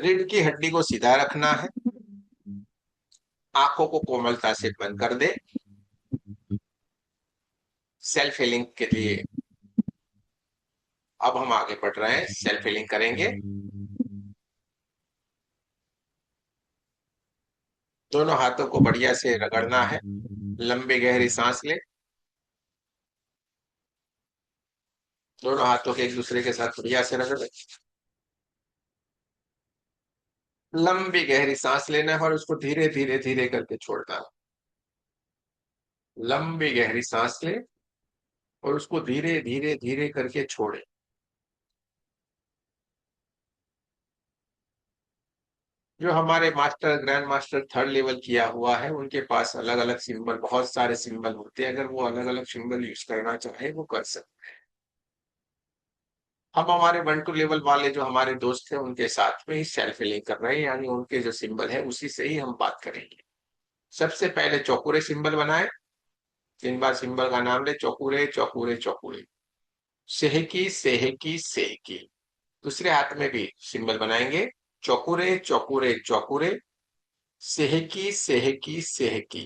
रीढ़ की हड्डी को सीधा रखना है। आंखों को कोमलता से बंद कर दे। सेल्फ हीलिंग के लिए अब हम आगे बढ़ रहे हैं, सेल्फ हीलिंग करेंगे। दोनों हाथों को बढ़िया से रगड़ना है। लंबी गहरी सांस ले। दोनों हाथों के एक दूसरे के साथ बढ़िया से रगड़े। लंबी गहरी सांस लेना है और उसको धीरे धीरे धीरे करके छोड़ना है। लंबी गहरी सांस ले और उसको धीरे धीरे धीरे करके छोड़े। जो हमारे master grand master third level किया हुआ है उनके पास अलग अलग सिंबल, बहुत सारे सिंबल होते हैं, अगर वो अलग अलग सिंबल यूज करना चाहे वो कर सकते। हम हमारे 1 2 लेवल वाले जो हमारे दोस्त हैं उनके साथ में ही सेल्फ हीलिंग कर रहे हैं, यानी उनके जो सिंबल है उसी से ही हम बात करेंगे। सबसे पहले चौकुरे सिंबल बनाए। 3 बार सिंबल का नाम ले, चौकुरे चौकुरे चौकुरे। सेहकी सेहकी सेहकी। दूसरे हाथ में भी सिंबल बनाएंगे। चौकुरे चौकुरे चौकुरे। सेहकी सेहकी सेहकी।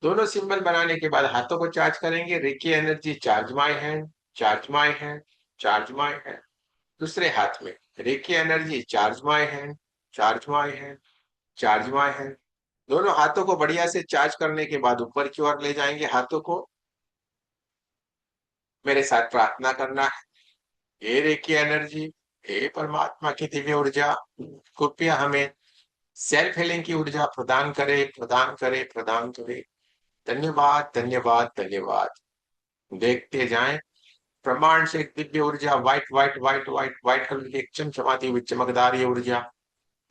दोनों सिंबल बनाने के बाद हाथों को चार्ज करेंगे। Reiki energy charge my hand, charge my hand, charge my hand. दूसरे हाथ में reiki energy charge my hand, charge my hand, charge my hand. दोनों हाथों को बढ़िया से चार्ज करने के बाद ऊपर की ओर ले जाएंगे हाथों को। मेरे साथ प्रार्थना करना है। हे रेकी एनर्जी, हे परमात्मा की दिव्य ऊर्जा, कृपया हमें सेल्फ हीलिंग की ऊर्जा प्रदान करे, प्रदान करे, प्रदान करे। धन्यवाद धन्यवाद धन्यवाद। देखते जाएं। ब्रह्मांड से एक दिव्य ऊर्जा, white white white white white colour की एक चमचमाती हुई चमकदार ये ऊर्जा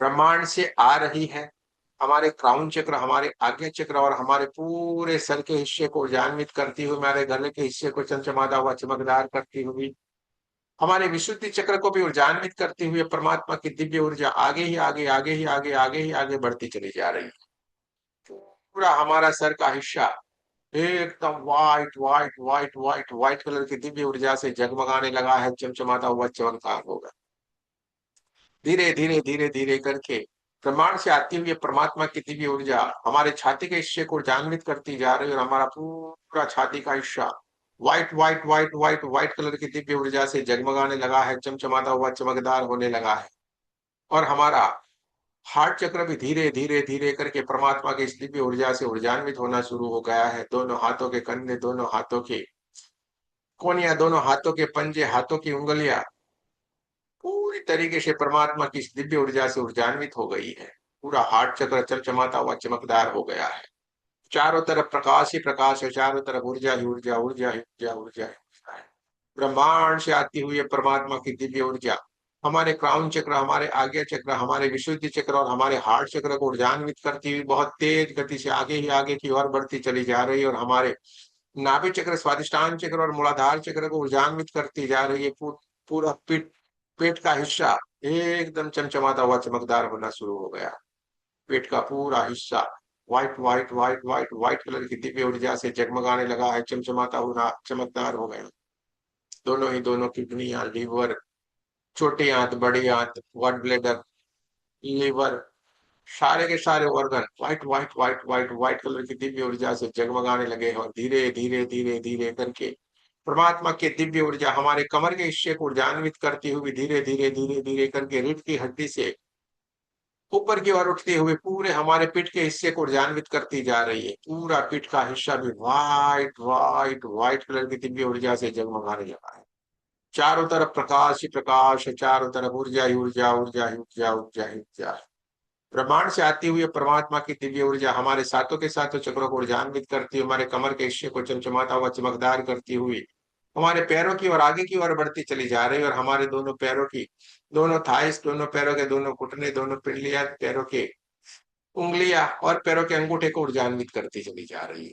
ब्रह्मांड से आ रही है। हमारे क्राउन चक्र, हमारे आज्ञा चक्र और हमारे पूरे सर के हिस्से को ऊर्जान्वित करती हुई, हमारे गले के हिस्से को चमचमाता हुआ चमकदार करती हुई, हमारे विशुद्धि चक्र को भी ऊर्जान्वित करती हुई परमात्मा की दिव्य ऊर्जा आगे ही आगे आगे ही आगे आगे ही आगे बढ़ती चली जा रही है। पूरा हमारा सर का हिस्सा एकदम white white white white white colour की दिव्य ऊर्जा से जगमगाने लगा है, चमचमाता हुआ चमकदार होगा। धीरे धीरे धीरे धीरे करके ब्रह्मांड से आती हुई परमात्मा की दिव्य ऊर्जा हमारे छाती के हिस्से को ऊर्जान्वित करती जा रही है, और हमारा पूरा छाती का हिस्सा white white white white white colour की दिव्य ऊर्जा से जगमगाने लगा है, चमचमाता हुआ चमकदार होने लगा है। और हमारा हार्ट चक्र भी धीरे धीरे धीरे करके परमात्मा की इस दिव्य ऊर्जा से ऊर्जान्वित होना शुरू हो गया है। दोनों हाथों के कंधे, दोनों हाथों के कोनिया, दोनों हाथों के पंजे, हाथों की उंगलियां पूरी तरीके से परमात्मा की इस दिव्य ऊर्जा से ऊर्जान्वित हो गई है। पूरा हार्ट चक्र चमचमाता हुआ चमकदार हो गया है। चारों तरफ प्रकाश ही प्रकाश है, चारों तरफ ऊर्जा ही ऊर्जा, ऊर्जा ही ऊर्जा, ऊर्जा ही ऊर्जा है। ब्रह्मांड से आती हुई है परमात्मा की दिव्य ऊर्जा हमारे क्राउन चक्र, हमारे आज्ञा चक्र, हमारे विशुद्धि चक्र और हमारे हार्ट चक्र को ऊर्जान्वित करती हुई बहुत तेज गति से आगे ही आगे की ओर बढ़ती चली जा रही है, और हमारे नाभि चक्र, स्वादिष्टान चक्र और मूलाधार चक्र को ऊर्जान्वित करती जा रही है। पूरा पेट, पेट का हिस्सा एकदम चमचमाता हुआ चमकदार होना शुरू हो गया। पेट का पूरा हिस्सा white white white white white colour की दिव्य ऊर्जा से जगमगाने लगा है, चमचमाता हुआ चमकदार हो गया। दोनों ही दोनों किडनियां, लीवर, छोटी आंत, बड़ी आंत, गॉल ब्लेडर, लीवर, सारे के सारे organ white white white white white colour की दिव्य ऊर्जा से जगमगाने लगे, और धीरे धीरे धीरे धीरे करके परमात्मा की दिव्य ऊर्जा हमारे कमर के हिस्से को ऊर्जान्वित करती हुई धीरे धीरे धीरे धीरे करके रीढ़ की हड्डी से ऊपर की ओर उठते हुए पूरे हमारे पीठ के हिस्से को ऊर्जान्वित करती जा रही है। पूरा पीठ का हिस्सा भी व्हाइट व्हाइट व्हाइट कलर की दिव्य ऊर्जा से जगमगाने लगा है। चारों तरफ प्रकाश ही प्रकाश है, चारों तरफ ऊर्जा ही ऊर्जा, ऊर्जा ही ऊर्जा, ऊर्जा ही ऊर्जा। ब्रह्मांड से आती हुई परमात्मा की दिव्य ऊर्जा हमारे सातों के सातों चक्रों को ऊर्जान्वित करती हुई, हमारे कमर के हिस्से को चमचमाता हुआ चमकदार करती हुई हमारे पैरों की ओर आगे की ओर बढ़ती चली जा रही है, और हमारे दोनों पैरों की, दोनों थाइस, दोनों पैरों के दोनों घुटने, दोनों पिंडलियां, पैरों के उंगलियां और पैरों के अंगूठे को ऊर्जान्वित करती चली जा रही है।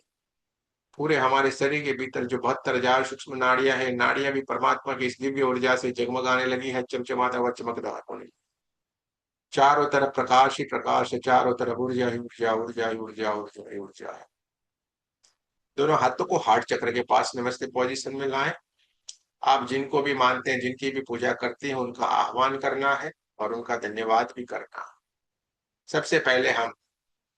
पूरे हमारे शरीर के भीतर जो 72,000 सूक्ष्म नाड़ियां हैं, नाड़ियां भी परमात्मा की इस दिव्य ऊर्जा से जगमगाने लगी है, चमचमाता हुआ चमकदार होने। चारों तरफ प्रकाश ही प्रकाश है, चारों तरफ ऊर्जा ही ऊर्जा, ऊर्जा ही ऊर्जा, ऊर्जा ही ऊर्जा है। दोनों हाथों को हार्ट चक्र के पास नमस्ते पोजीशन में लाएं। आप जिनको भी मानते हैं, जिनकी भी पूजा करते हैं, उनका आह्वान करना है। और उनका धन्यवाद भी करना। सबसे पहले हम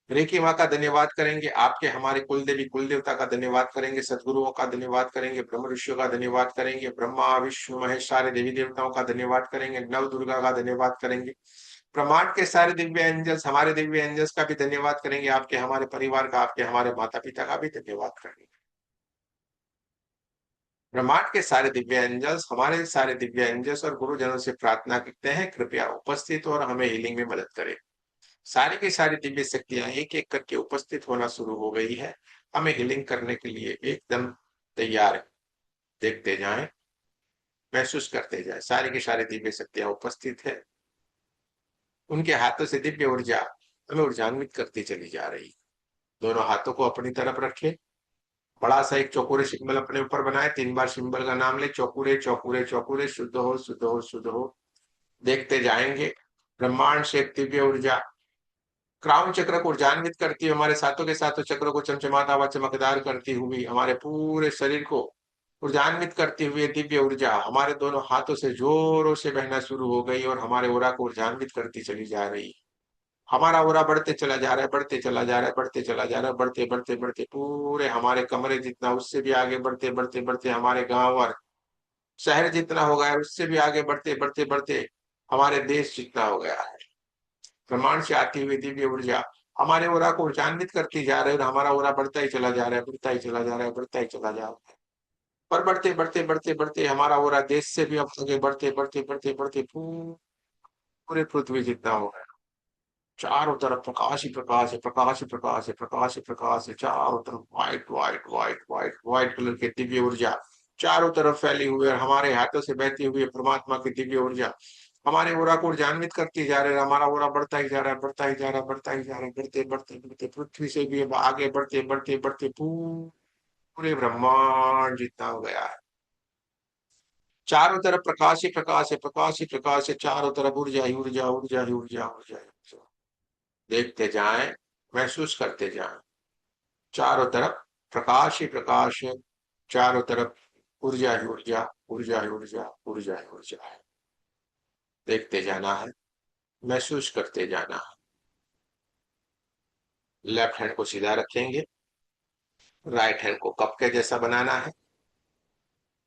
रेखी माँ का धन्यवाद करेंगे, आपके हमारे कुल देवी कुल देवता का धन्यवाद करेंगे, सदगुरुओं का धन्यवाद करेंगे, ब्रह्म ऋषियों का धन्यवाद करेंगे, ब्रह्मा विष्णु महेश सारे देवी देवताओं का धन्यवाद करेंगे, नव दुर्गा का धन्यवाद करेंगे, ब्रह्मांड के सारे दिव्य एंजल्स, हमारे दिव्य एंजल्स का भी धन्यवाद करेंगे, आपके हमारे परिवार का, आपके हमारे माता पिता का भी धन्यवाद करेंगे। ब्रह्मांड के सारे दिव्य एंजल्स, हमारे सारे दिव्य एंजल्स और गुरुजनों से प्रार्थना करते हैं कृपया उपस्थित और हमें हीलिंग में मदद करें। सारी की सारी दिव्य शक्तियां एक एक करके उपस्थित होना शुरू हो गई है, हमें हीलिंग करने के लिए एकदम तैयार है। देखते जाएं, महसूस करते जाएं, सारी की सारी दिव्य शक्तियां उपस्थित है, उनके हाथों से दिव्य ऊर्जा हमें ऊर्जान्वित करती चली जा रही है। दोनों हाथों को अपनी तरफ रखें, बड़ा सा एक चौकोरे सिंबल अपने ऊपर बनाए, 3 बार सिंबल का नाम ले, चौकोरे चौकोरे चौकोरे, शुद्ध हो शुद्ध हो शुद्ध हो। देखते जाएंगे, ब्रह्मांड से एक दिव्य ऊर्जा क्राउन चक्र को ऊर्जान्वित करती हुई हमारे सातों के सातों चक्रों को चमचमाता हुआ चमकदार करती हुई हमारे पूरे शरीर को ऊर्जान्वित करती हुई दिव्य ऊर्जा हमारे दोनों हाथों से जोरों से बहना शुरू हो गई और हमारे ओरा को ऊर्जान्वित करती चली जा रही है। हमारा ओरा बढ़ते चला जा रहा है, बढ़ते चला जा रहा है, बढ़ते चला जा रहा है, बढ़ते बढ़ते बढ़ते पूरे हमारे कमरे जितना, उससे भी आगे बढ़ते बढ़ते बढ़ते हमारे गांव और शहर जितना हो गया है, उससे भी आगे बढ़ते बढ़ते बढ़ते हमारे देश जितना हो गया है। ब्रह्मांड से आती हुई दिव्य ऊर्जा हमारे ओरा को ऊर्जान्वित करती जा रही है और हमारा ओरा बढ़ता ही चला जा रहा है, बढ़ता ही चला जा रहा है, बढ़ता ही चला जा रहा है। पर बढ़ते बढ़ते बढ़ते बढ़ते हमारा ओरा देश से भी अब आगे बढ़ते बढ़ते बढ़ते बढ़ते पूरे पृथ्वी जितना हो गया। चारों तरफ प्रकाश ही प्रकाश है, प्रकाश ही प्रकाश है, प्रकाश ही प्रकाश है, चारों तरफ white white white white white colour की दिव्य ऊर्जा चारों तरफ फैली हुई है और हमारे हाथों से बहती हुई परमात्मा की दिव्य ऊर्जा हमारे ओरा को ऊर्जान्वित करती जा रही है। हमारा ओरा बढ़ता ही जा रहा है, बढ़ता ही जा रहा है, बढ़ता ही जा रहा है, बढ़ते बढ़ते बढ़ते पृथ्वी से भी अब आगे बढ़ते बढ़ते बढ़ते पूरे ब्रह्मांड जितना हो गया है। चारों तरफ प्रकाश ही प्रकाश है, प्रकाश ही प्रकाश है, चारों तरफ ऊर्जा ही ऊर्जा, ऊर्जा ही ऊर्जा, ऊर्जा ही ऊर्जा। देखते जाएं, महसूस करते जाएं, चारों तरफ प्रकाश ही प्रकाश है, चारों तरफ ऊर्जा ही ऊर्जा, ऊर्जा ही ऊर्जा, ऊर्जा ही ऊर्जा है। देखते जाना है, महसूस करते जाना है। लेफ्ट हैंड को सीधा रखेंगे, राइट हैंड को कप के जैसा बनाना है,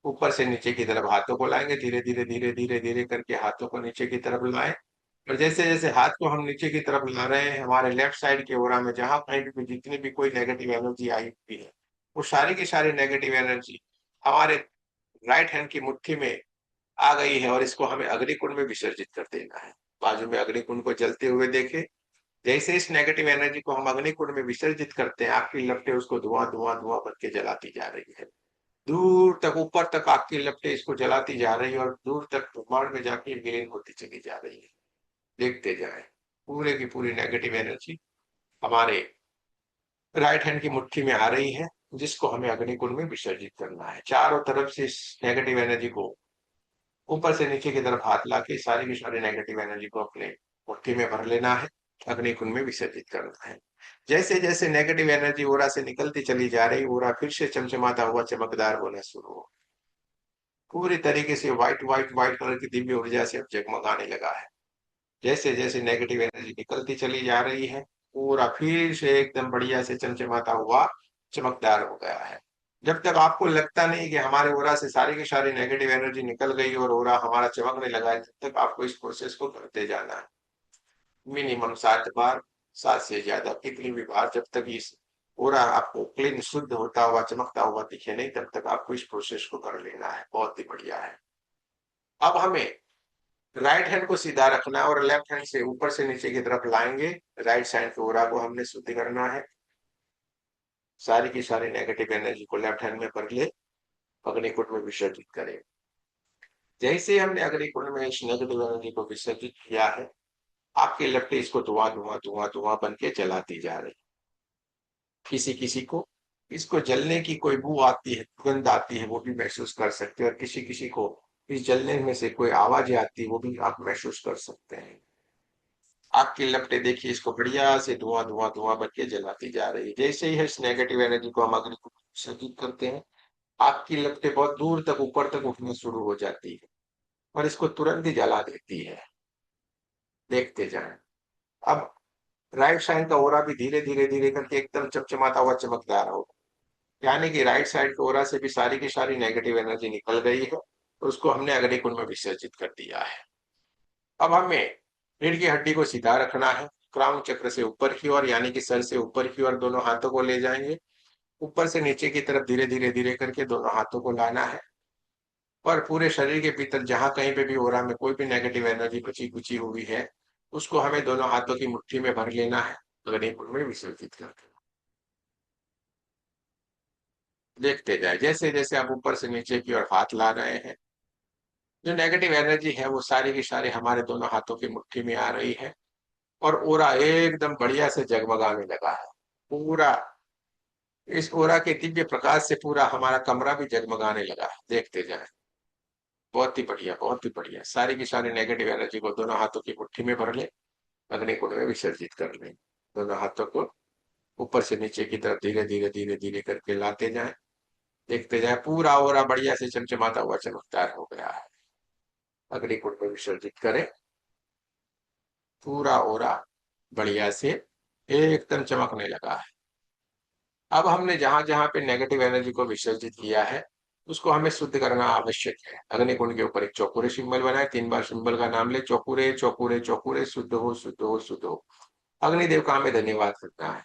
ऊपर से नीचे की तरफ हाथों को लाएंगे, धीरे धीरे धीरे धीरे धीरे करके हाथों को नीचे की तरफ लाएं। और जैसे जैसे हाथ को हम नीचे की तरफ ला रहे हैं, हमारे लेफ्ट साइड के ओरा में जहां कहीं भी जितनी भी कोई नेगेटिव एनर्जी आई हुई है, वो सारी की सारी नेगेटिव एनर्जी हमारे राइट हैंड की मुट्ठी में आ गई है और इसको हमें अग्निकुंड में विसर्जित कर देना है। बाजू में अग्निकुंड को जलते हुए देखे, जैसे इस नेगेटिव एनर्जी को हम अग्निकुंड में विसर्जित करते हैं, आग की लपटें उसको धुआं धुआं धुआं बन के जलाती जा रही है। दूर तक ऊपर तक आग की लपटें इसको जलाती जा रही है और दूर तक ब्रह्मांड में जाके विलीन होती चली जा रही है। देखते जाए, पूरे की पूरी नेगेटिव एनर्जी हमारे राइट हैंड की मुट्ठी में आ रही है, जिसको हमें अग्निकुंड में विसर्जित करना है। चारों तरफ से इस नेगेटिव एनर्जी को ऊपर से नीचे की तरफ हाथ ला के सारी की सारी नेगेटिव एनर्जी को अपने मुट्ठी में भर लेना है, अग्निकुंड में विसर्जित करना है। जैसे जैसे नेगेटिव एनर्जी ओरा से निकलती चली जा रही, ओरा फिर से चमचमाता हुआ चमकदार होना शुरू हो, पूरी तरीके से व्हाइट व्हाइट व्हाइट कलर की दिव्य ऊर्जा से अब जगमगाने लगा है। जैसे जैसे नेगेटिव एनर्जी निकलती चली जा रही है, पूरा फिर से एकदम बढ़िया से चमचमाता हुआ चमकदार हो गया है। जब तक आपको लगता नहीं कि हमारे ओरा से सारी की सारी नेगेटिव एनर्जी निकल गई और ओरा हमारा चमकने लगा है, तब तक आपको इस प्रोसेस को करते जाना है। मिनिमम 7 बार, 7 से ज्यादा कितनी भी बार, जब तक इस ओरा आपको क्लीन शुद्ध होता हुआ चमकता हुआ दिखे नहीं, तब तक आपको इस प्रोसेस को कर लेना है। बहुत ही बढ़िया है। अब हमें राइट हैंड को सीधा रखना है और लेफ्ट हैंड से ऊपर से नीचे की तरफ लाएंगे। राइट साइड के ओरा को हमने शुद्ध करना है, सारी की सारी नेगेटिव एनर्जी को लेफ्ट हैंड में भर ले, अग्निकुंड में विसर्जित करें। जैसे ही हमने अग्निकुंड में इस नेगेटिव एनर्जी को विसर्जित किया है, आपके लपटे इसको धुआं धुआं धुआं धुआं बन के जलाती जा रही। किसी किसी को इसको जलने की कोई बू आती है, सुगंध आती है, वो भी महसूस कर सकते हैं, और किसी किसी को इस जलने में से कोई आवाज आती है, वो भी आप महसूस कर सकते हैं। आग की लपटें देखिए, इसको बढ़िया से धुआं धुआं धुआं बन के जलाती जा रही है। जैसे ही इस नेगेटिव एनर्जी को हम अग्नि को विसर्जित करते हैं, आग की लपटें बहुत दूर तक ऊपर तक उठना शुरू हो जाती है और इसको तुरंत ही जला देती है। देखते जाएं। अब राइट साइड का ओरा भी धीरे धीरे धीरे करके एकदम चमचमाता हुआ चमकदार हो, यानी कि राइट साइड के ओरा से भी सारी की सारी नेगेटिव एनर्जी निकल गई है, तो उसको हमने अग्नि कुंड में विसर्जित कर दिया है। अब हमें रीढ़ की हड्डी को सीधा रखना है, क्राउन चक्र से ऊपर की ओर, यानी कि सर से ऊपर की ओर दोनों हाथों को ले जाएंगे, ऊपर से नीचे की तरफ धीरे धीरे धीरे करके दोनों हाथों को लाना है, और पूरे शरीर के भीतर जहां कहीं पे भी ओरा में कोई भी नेगेटिव एनर्जी बची कुची हुई है, उसको हमें दोनों हाथों की मुट्ठी में भर लेना है, अग्नि कुंड में विसर्जित करके। देखते जाए, जैसे जैसे आप ऊपर से नीचे की ओर हाथ ला रहे हैं, जो नेगेटिव एनर्जी है वो सारी की सारी हमारे दोनों हाथों की मुट्ठी में आ रही है, और ओरा एकदम बढ़िया से जगमगाने लगा है। पूरा इस ओरा के दिव्य प्रकाश से पूरा हमारा कमरा भी जगमगाने लगा है। देखते जाए, बहुत ही बढ़िया, बहुत ही बढ़िया। सारी की सारी नेगेटिव एनर्जी को दोनों हाथों की मुट्ठी में भर ले, अग्नि कुंड में विसर्जित कर ले। दोनों हाथों को ऊपर से नीचे की तरफ धीरे धीरे धीरे धीरे करके लाते जाएं। देखते जाए, पूरा ओरा बढ़िया से चमचमाता हुआ चमकदार हो गया है। अग्नि कुंड में विसर्जित करें, पूरा ओरा बढ़िया से एकदम चमकने लगा है। अब हमने जहां जहां पे नेगेटिव एनर्जी को विसर्जित किया है, उसको हमें शुद्ध करना आवश्यक है। अग्नि कुंड के ऊपर एक चौकुरे सिंबल बनाए, 3 बार सिंबल का नाम ले, चौकुरे चौकुरे चौकुरे, शुद्ध हो शुद्ध हो शुद्ध हो। अग्निदेव का हमें धन्यवाद करना है।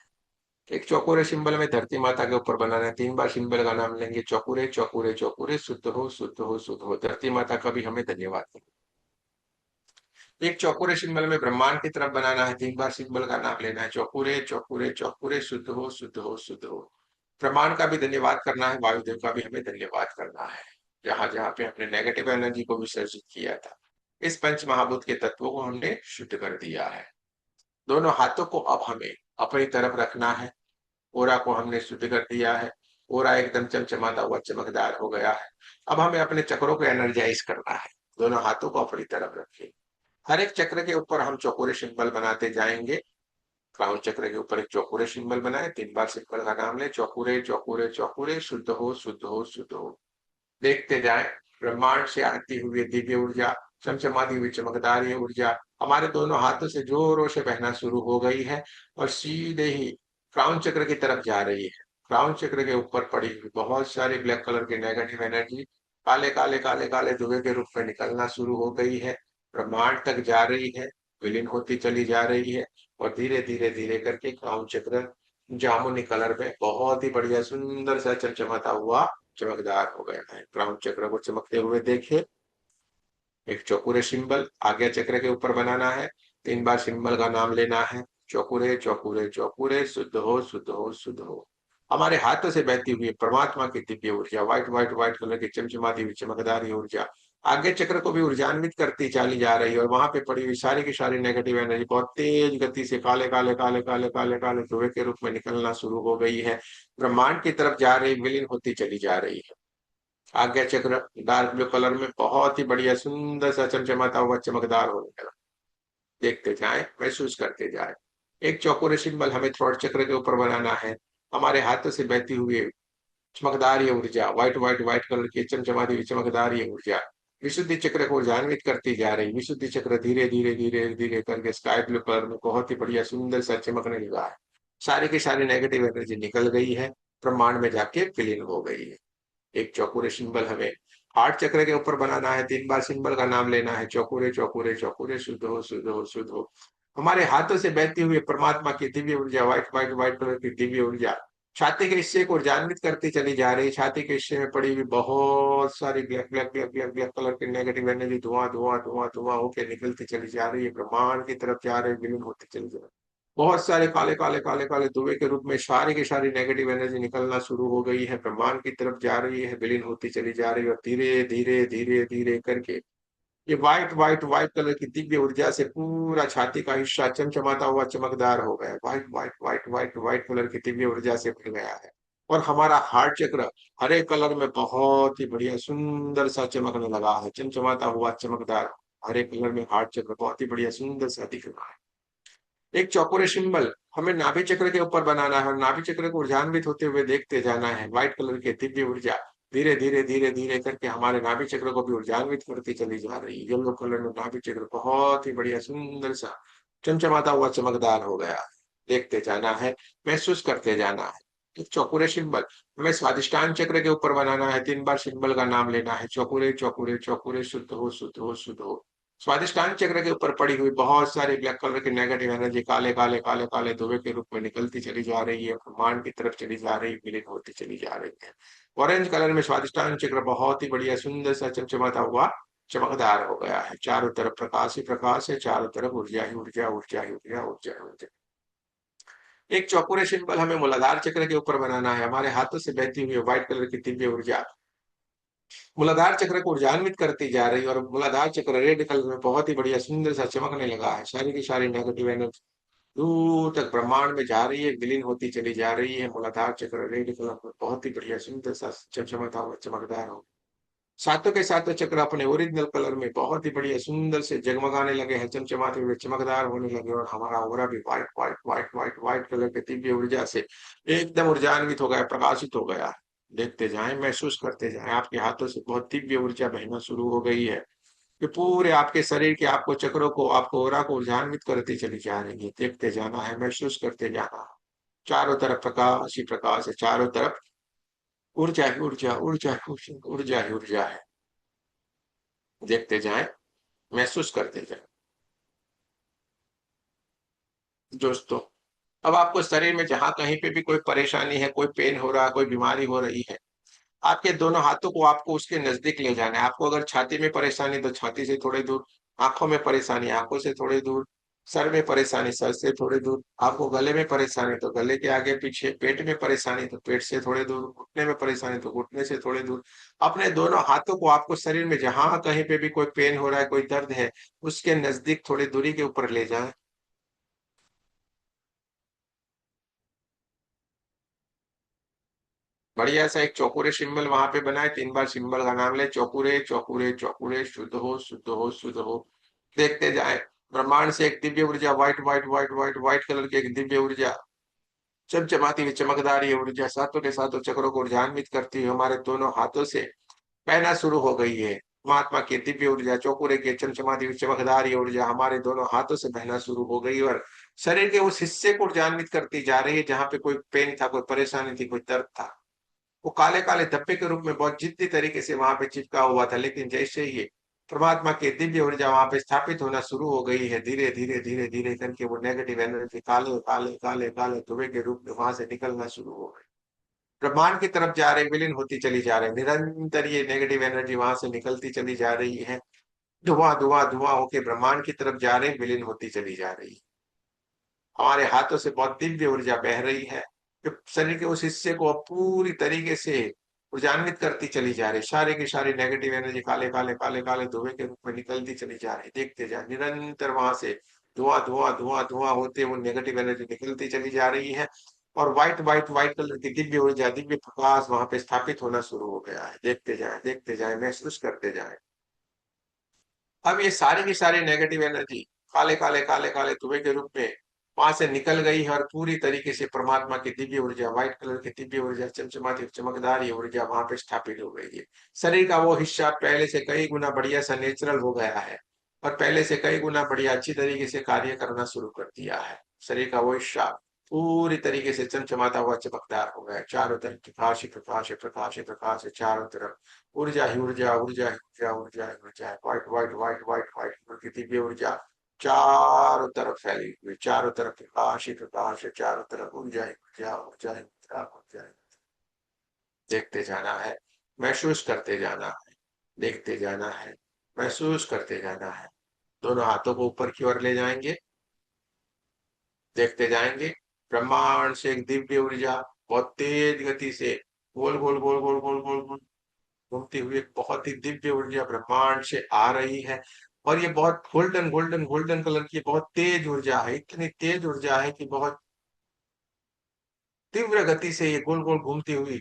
एक चौकोरे सिंबल में धरती माता के ऊपर बनाना है, 3 बार सिंबल का नाम लेंगे, चौकुरे चौकुरे चौकुरे, शुद्ध हो शुद्ध हो शुद्ध हो। धरती माता का भी हमें धन्यवाद करना है। एक चौकुरे सिंबल में ब्रह्मांड की तरफ बनाना है, 3 बार सिंबल का नाम लेना है, चौकुरे चौकुरे चौकुरे, शुद्ध हो शुद्ध हो शुद्ध हो। ब्रह्मांड का भी धन्यवाद करना है, वायुदेव का भी हमें धन्यवाद करना है, जहां जहां पे हमने नेगेटिव एनर्जी को विसर्जित किया था। इस पंच महाभूत के तत्वों को हमने शुद्ध कर दिया है। दोनों हाथों को अब हमें अपनी तरफ रखना है। ओरा को हमने शुद्ध कर दिया है, ओरा एकदम चमचमाता हुआ चमकदार हो गया है। अब हमें अपने चक्रों को एनर्जाइज करना है। दोनों हाथों को अपनी तरफ रखिए, हर एक चक्र के ऊपर हम चौकोरे सिंबल बनाते जाएंगे। क्राउन चक्र के ऊपर एक चौकोरे सिंबल बनाए, 3 बार सिंबल का नाम ले, चौकोरे चौकोरे चौकोरे, शुद्ध हो शुद्ध हो शुद्ध हो। देखते जाएं, ब्रह्मांड से आती हुई दिव्य ऊर्जा, चमचमाती हुई चमकदार ये ऊर्जा हमारे दोनों हाथों से जोरों से बहना शुरू हो गई है, और सीधे ही क्राउन चक्र की तरफ जा रही है। क्राउन चक्र के ऊपर पड़ी हुई बहुत सारी ब्लैक कलर की नेगेटिव एनर्जी काले काले काले काले धुएं के रूप में निकलना शुरू हो गई है, ब्रह्मांड तक जा रही है, विलीन होती चली जा रही है, और धीरे धीरे धीरे करके क्राउन चक्र जामुनी कलर में बहुत ही बढ़िया सुंदर सा चमचमाता हुआ चमकदार हो गया है। क्राउन चक्र को चमकते हुए देखिए। एक चौकुरे सिंबल आज्ञा चक्र के ऊपर बनाना है, 3 बार सिंबल का नाम लेना है, चौकुरे चौकुरे चौकुरे, शुद्ध हो शुद्ध हो शुद्ध हो। हमारे हाथों से बहती हुई परमात्मा की दिव्य ऊर्जा, व्हाइट व्हाइट व्हाइट कलर की चमचमाती हुई चमकदार ये ऊर्जा आज्ञा चक्र को भी ऊर्जान्वित करती चली जा रही है, और वहां पे पड़ी हुई सारी की सारी नेगेटिव एनर्जी बहुत तेज गति से काले काले काले काले काले काले धुएं के रूप में निकलना शुरू हो गई है, ब्रह्मांड की तरफ जा रही, विलीन होती चली जा रही है। आज्ञा चक्र डार्क ब्लू कलर में बहुत ही बढ़िया सुंदर सा चमचमाता हुआ चमकदार होने लगा। देखते जाएं, महसूस करते जाएं। एक चौकोर सिंबल हमें थ्रोट चक्र के ऊपर बनाना है। हमारे हाथों से बहती हुई चमकदार ये ऊर्जा, व्हाइट व्हाइट व्हाइट कलर की चमचमाती हुई चमकदार ये ऊर्जा विशुद्धि चक्र को ऊर्जान्वित करती जा रही। विशुद्धि चक्र धीरे धीरे धीरे धीरे करके स्काई ब्लू कलर में बहुत ही बढ़िया सुंदर सा चमकने लगा है। सारी की सारी नेगेटिव एनर्जी निकल गई है, ब्रह्मांड में जाके विलीन हो गई है। एक चौकोरे सिंबल हमें हार्ट चक्र के ऊपर बनाना है, 3 बार सिंबल का नाम लेना है, चौकोरे चौकोरे चौकोरे, शुद्ध हो शुद्ध हो शुद्ध हो। हमारे हाथों से बहती हुई परमात्मा की दिव्य ऊर्जा, व्हाइट व्हाइट व्हाइट कलर की दिव्य ऊर्जा छाती के हिस्से को ऊर्जान्वित करती चली जा रही। छाती के हिस्से में पड़ी हुई बहुत सारी black black black black black colour की नेगेटिव एनर्जी धुआं धुआं धुआं धुआं होकर निकलती चली जा रही है, ब्रह्मांड की तरफ जा रही, विलीन होती चली जा रही है। बहुत सारे काले काले काले काले धुएं के रूप में सारी की सारी नेगेटिव एनर्जी निकलना शुरू हो गई है, ब्रह्मांड की तरफ जा रही है, विलीन होती चली जा रही है, और धीरे धीरे धीरे धीरे करके ये व्हाइट व्हाइट व्हाइट कलर की दिव्य ऊर्जा से पूरा छाती का हिस्सा चमचमाता हुआ चमकदार हो गया है। White white white white white colour की दिव्य ऊर्जा से भर गया है, और हमारा हार्ट चक्र हरे कलर में बहुत ही बढ़िया सुंदर सा चमकने लगा है, चमचमाता हुआ चमकदार हरे कलर में हार्ट चक्र बहुत ही बढ़िया सुंदर सा दिख रहा है। एक चौकोरे सिंबल हमें नाभि चक्र के ऊपर बनाना है, और नाभि चक्र को ऊर्जान्वित होते हुए देखते जाना है। व्हाइट कलर की दिव्य ऊर्जा धीरे धीरे धीरे धीरे करके हमारे नाभि चक्र को भी ऊर्जान्वित करती चली जा रही है। येलो कलर में नाभि चक्र बहुत ही बढ़िया सुंदर सा चमचमाता हुआ चमकदार हो गया। देखते जाना है, महसूस करते जाना है। एक चौकुरे सिंबल हमें स्वादिष्टान चक्र के ऊपर बनाना है। 3 बार सिंबल का नाम लेना है, चौकुरे चौकुरे चौकुरे, शुद्ध हो शुद्ध हो शुद्ध हो। स्वादिष्टान चक्र के ऊपर पड़ी हुई बहुत सारी ब्लैक कलर की नेगेटिव एनर्जी काले काले काले काले धुएं के रूप में निकलती चली जा रही है, ब्रह्मांड की तरफ चली जा रही है, विलीन होती चली जा रही है। ऑरेंज कलर में स्वादिष्टान चक्र बहुत ही बढ़िया सुंदर सा चमचमाता हुआ चमकदार हो गया है। चारों तरफ प्रकाश ही प्रकाश है, चारों तरफ ऊर्जा ही ऊर्जा, ऊर्जा ही ऊर्जा, ऊर्जा ही ऊर्जा। एक चौकोरे सिंबल हमें मूलाधार चक्र के ऊपर बनाना है। हमारे हाथों से बहती हुई व्हाइट कलर की दिव्य ऊर्जा मूलाधार चक्र को ऊर्जान्वित करती जा रही है, और मूलाधार चक्र रेड कलर में बहुत ही बढ़िया सुंदर सा चमकने लगा है। सारी की सारी नेगेटिव एनर्जी दूर तक ब्रह्मांड में जा रही है, विलीन होती चली जा रही है। मूलाधार चक्र रेड कलर में बहुत ही बढ़िया सुंदर सा चमचमाता हुआ चमकदार हो। सातों के सातों चक्र अपने ओरिजिनल कलर में बहुत ही बढ़िया सुंदर से जगमगाने लगे हैं, चमचमाते हुए चमकदार होने लगे, और हमारा ऑरा भी white white white white white colour के दिव्य ऊर्जा से एकदम ऊर्जान्वित हो गया, प्रकाशित हो गया। देखते जाएं, महसूस करते जाएं, आपके हाथों से बहुत दिव्य ऊर्जा बहना शुरू हो गई है। ये पूरे आपके शरीर के आपको चक्रों को, आपको ओरा को ऊर्जान्वित करती चली जा रही है। देखते जाना है, महसूस करते जाना है। चारों तरफ प्रकाश ही प्रकाश है, चारों तरफ ऊर्जा ही ऊर्जा, ऊर्जा ही ऊर्जा, ऊर्जा ही ऊर्जा है। देखते जाएं, महसूस करते जाएं। दोस्तों, अब आपको शरीर में जहां कहीं पे भी कोई परेशानी है, कोई पेन हो रहा है, कोई बीमारी हो रही है, आपके दोनों हाथों को आपको उसके नजदीक ले जाना है। आपको अगर छाती में परेशानी तो छाती से थोड़ी दूर, आंखों में परेशानी आंखों से थोड़ी दूर, सर में परेशानी सर से थोड़ी दूर, आपको गले में परेशानी तो गले के आगे पीछे, पेट में परेशानी तो पेट से थोड़े दूर, घुटने में परेशानी तो घुटने से थोड़े दूर। अपने दोनों हाथों को आपको शरीर में जहां कहीं पे भी कोई पेन हो रहा है, कोई दर्द है, उसके नजदीक थोड़ी दूरी के ऊपर ले जाएं। बढ़िया सा एक चौकुरे सिंबल वहां पे बनाए, 3 बार सिंबल का नाम ले, चौकुरे चौकुरे चौकुरे, शुद्ध हो शुद्ध हो शुद्ध हो। देखते जाए, ब्रह्मांड से एक दिव्य ऊर्जा white white white white white colour की एक दिव्य ऊर्जा चमचमाती हुई चमकदार ये ऊर्जा सातों के सातों चक्रों को ऊर्जान्वित करती हुई हमारे दोनों हाथों से बहना शुरू हो गई है। महात्मा की दिव्य ऊर्जा चौकुरे के चमचमाती हुई चमकदार ये ऊर्जा हमारे दोनों हाथों से बहना शुरू हो गई, और शरीर के उस हिस्से को ऊर्जान्वित करती जा रही है जहां पे कोई पेन था, कोई परेशानी थी, कोई दर्द था। वो काले काले धब्बे के रूप में बहुत जिद्दी तरीके से वहां पे चिपका हुआ था, लेकिन जैसे ही ये परमात्मा की दिव्य ऊर्जा वहां पे स्थापित होना शुरू हो गई है, धीरे धीरे धीरे धीरे करके वो नेगेटिव एनर्जी काले काले काले काले धुएं के रूप में वहां से निकलना शुरू हो गई, ब्रह्मांड की तरफ जा रही, विलीन होती चली जा रही। निरंतर ये नेगेटिव एनर्जी वहां से निकलती चली जा रही है, धुआं धुआं धुआं होके ब्रह्मांड की तरफ जा रही, विलीन होती चली जा रही है। हमारे हाथों से बहुत दिव्य ऊर्जा बह रही है, जो शरीर के उस हिस्से को अब पूरी तरीके से ऊर्जान्वित करती चली जा रही। सारे की सारी नेगेटिव एनर्जी काले काले काले काले धुएं के रूप में निकलती चली जा रही। देखते जाए, निरंतर वहां से धुआं धुआं धुआं धुआं होते वो नेगेटिव एनर्जी निकलती चली जा रही है, और व्हाइट व्हाइट व्हाइट कलर की दिव्य ऊर्जा दिव्य प्रकाश वहां पे स्थापित होना शुरू हो गया है। देखते जाए, महसूस करते जाए। अब ये सारी की सारी नेगेटिव एनर्जी काले काले काले काले धुएं के रूप में वहां से निकल गई है, और पूरी तरीके से परमात्मा की दिव्य ऊर्जा व्हाइट कलर की दिव्य ऊर्जा चमचमाती चमकदार ये ऊर्जा वहां पे स्थापित हो गई है। शरीर का वो हिस्सा पहले से कई गुना बढ़िया सा नेचुरल हो गया है, और पहले से कई गुना बढ़िया अच्छी तरीके से कार्य करना शुरू कर दिया है। शरीर का वो हिस्सा पूरी तरीके से चमचमाता हुआ चमकदार हो गया। चारों तरफ प्रकाश ही प्रकाश है, प्रकाश ही प्रकाश है, चारों तरफ ऊर्जा ही ऊर्जा, ऊर्जा ही ऊर्जा, ऊर्जा ही ऊर्जा है। White white white white white की दिव्य ऊर्जा चारों तरफ फैली हुई, चारों तरफ प्रकाश ही प्रकाश है, चारों तरफ ऊर्जा ही ऊर्जा, ऊर्जा ही ऊर्जा, ऊर्जा ही। देखते जाना है, महसूस करते जाना है, देखते जाना है, महसूस करते जाना है। दोनों हाथों को ऊपर की ओर ले जाएंगे, देखते जाएंगे। ब्रह्मांड से एक दिव्य ऊर्जा बहुत तेज गति से गोल गोल गोल गोल गोल गोल गोल घूमती हुई एक बहुत ही दिव्य ऊर्जा ब्रह्मांड से आ रही है, और ये बहुत गोल्डन गोल्डन गोल्डन कलर की बहुत तेज ऊर्जा है। इतनी तेज ऊर्जा है कि बहुत तीव्र गति से ये गोल गोल घूमती हुई